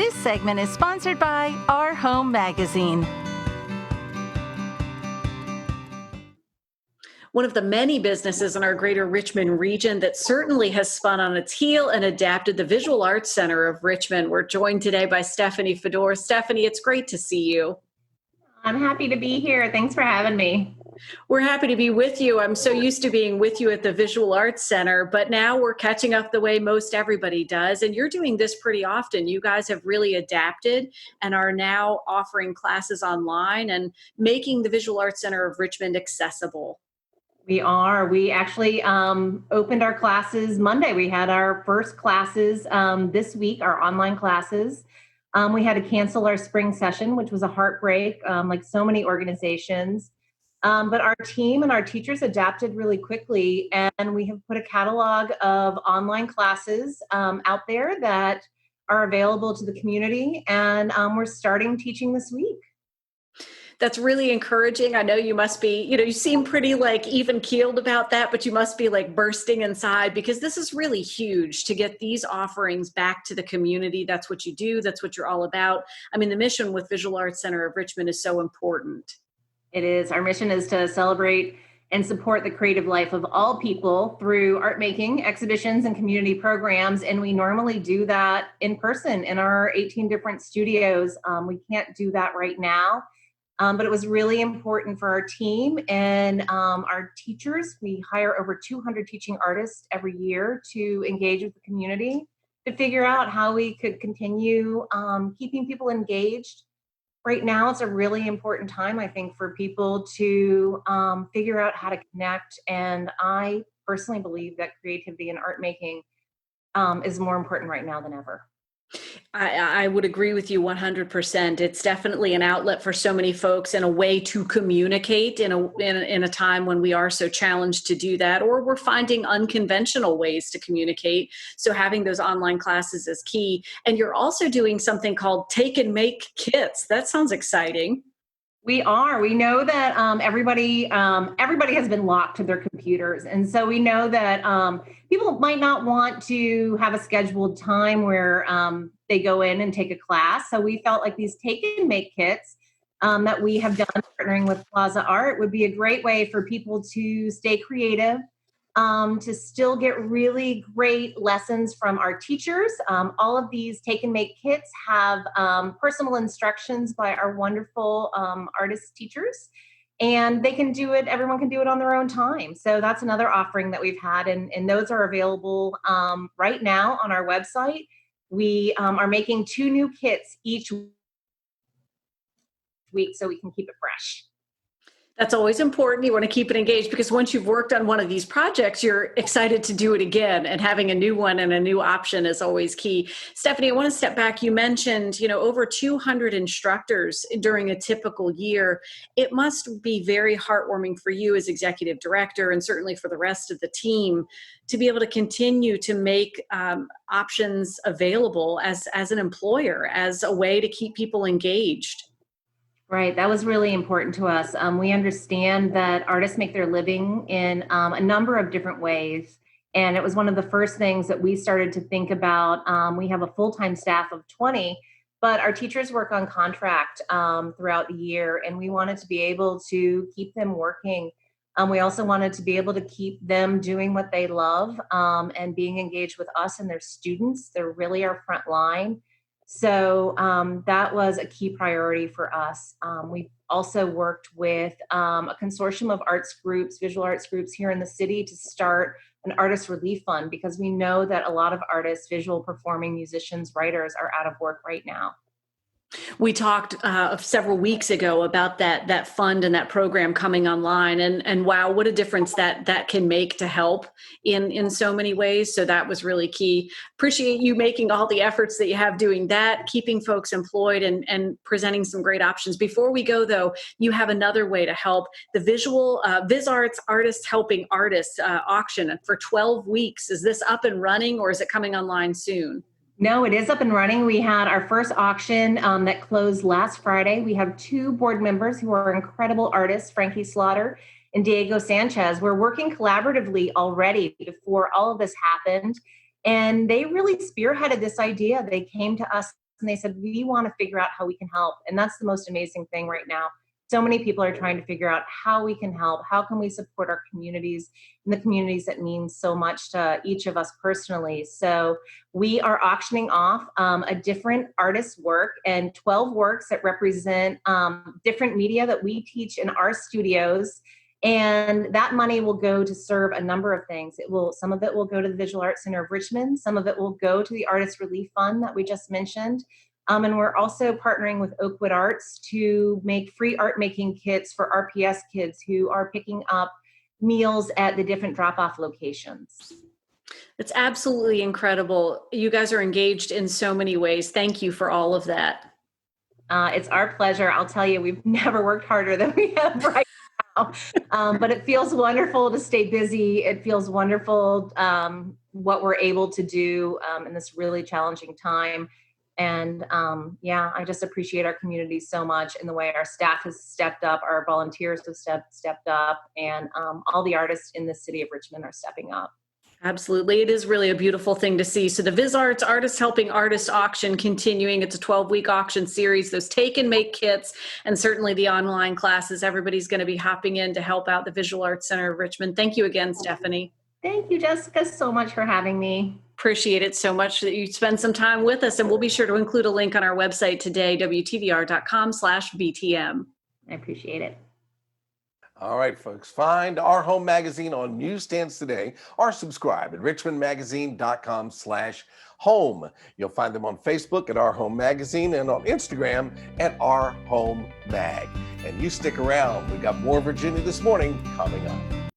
This segment is sponsored by Our Home Magazine. One of the many businesses in our greater Richmond region that certainly has spun on its heel and adapted, the Visual Arts Center of Richmond. We're joined today by Stephanie Fedor. Stephanie, it's great to see you. I'm happy to be here. Thanks for having me. We're happy to be with you. I'm so used to being with you at the Visual Arts Center, but now we're catching up the way most everybody does. And you're doing this pretty often. You guys have really adapted and are now offering classes online and making the Visual Arts Center of Richmond accessible. We are. We actually opened our classes Monday. We had our first classes this week, our online classes. We had to cancel our spring session, which was a heartbreak, like so many organizations. But our team and our teachers adapted really quickly, and we have put a catalog of online classes out there that are available to the community, and we're starting teaching this week. That's really encouraging. I know you must be, you seem pretty like even keeled about that, but you must be like bursting inside because this is really huge to get these offerings back to the community. That's what you do. That's what you're all about. I mean, the mission with Visual Arts Center of Richmond is so important. It is. Our mission is to celebrate and support the creative life of all people through art making, exhibitions, and community programs. And we normally do that in person in our 18 different studios. We can't do that right now. But it was really important for our team and our teachers. We hire over 200 teaching artists every year to engage with the community to figure out how we could continue keeping people engaged. Right now, it's a really important time, I think, for people to figure out how to connect. And I personally believe that creativity and art making is more important right now than ever. I would agree with you 100%. It's definitely an outlet for so many folks and a way to communicate in a time when we are so challenged to do that, or we're finding unconventional ways to communicate. So having those online classes is key. And you're also doing something called Take and Make Kits. That sounds exciting. We are. We know that everybody has been locked to their computers, and so we know that people might not want to have a scheduled time where they go in and take a class. So we felt like these take and make kits that we have done partnering with Plaza Art would be a great way for people to stay creative, to still get really great lessons from our teachers. All of these take and make kits have personal instructions by our wonderful artist teachers, and they can do it, everyone can do it on their own time. So that's another offering that we've had, and those are available right now on our website. We are making 2 new kits each week so we can keep it fresh. That's always important. You want to keep it engaged because once you've worked on one of these projects, you're excited to do it again, and having a new one and a new option is always key. Stephanie, I want to step back. You mentioned, over 200 instructors during a typical year. It must be very heartwarming for you as executive director, and certainly for the rest of the team, to be able to continue to make options available as an employer, as a way to keep people engaged. Right. That was really important to us. We understand that artists make their living in a number of different ways. And it was one of the first things that we started to think about. We have a full-time staff of 20, but our teachers work on contract throughout the year, and we wanted to be able to keep them working. We also wanted to be able to keep them doing what they love and being engaged with us and their students. They're really our front line. So that was a key priority for us. We've also worked with a consortium of arts groups, visual arts groups here in the city to start an artist relief fund because we know that a lot of artists, visual performing musicians, writers are out of work right now. We talked several weeks ago about that fund and that program coming online, and wow, what a difference that can make to help in so many ways. So that was really key. Appreciate you making all the efforts that you have doing that, keeping folks employed and presenting some great options. Before we go though, you have another way to help, the visual Viz Arts Artists Helping Artists auction for 12 weeks. Is this up and running or is it coming online soon? No, it is up and running. We had our first auction that closed last Friday. We have 2 board members who are incredible artists, Frankie Slaughter and Diego Sanchez. We're working collaboratively already before all of this happened. And they really spearheaded this idea. They came to us and they said, we want to figure out how we can help. And that's the most amazing thing right now. So many people are trying to figure out how we can help, how can we support our communities and the communities that mean so much to each of us personally. So we are auctioning off a different artist's work and 12 works that represent different media that we teach in our studios. And that money will go to serve a number of things. Some of it will go to the Visual Arts Center of Richmond. Some of it will go to the Artist Relief Fund that we just mentioned. And we're also partnering with Oakwood Arts to make free art making kits for RPS kids who are picking up meals at the different drop-off locations. It's absolutely incredible. You guys are engaged in so many ways. Thank you for all of that. It's our pleasure. I'll tell you, we've never worked harder than we have right now. But it feels wonderful to stay busy. It feels wonderful what we're able to do in this really challenging time. And I just appreciate our community so much in the way our staff has stepped up, our volunteers have stepped up, and all the artists in the city of Richmond are stepping up. Absolutely. It is really a beautiful thing to see. So the Viz Arts Artists Helping Artists auction continuing. It's a 12-week auction series. Those take and make kits, and certainly the online classes. Everybody's going to be hopping in to help out the Visual Arts Center of Richmond. Thank you again, Stephanie. Thank you, Jessica, so much for having me. Appreciate it so much that you spend some time with us, and we'll be sure to include a link on our website today, wtvr.com/BTM. I appreciate it. All right, folks, find Our Home Magazine on newsstands today or subscribe at richmondmagazine.com/home. You'll find them on Facebook at Our Home Magazine and on Instagram at Our Home Mag. And you stick around. We got more Virginia This Morning coming up.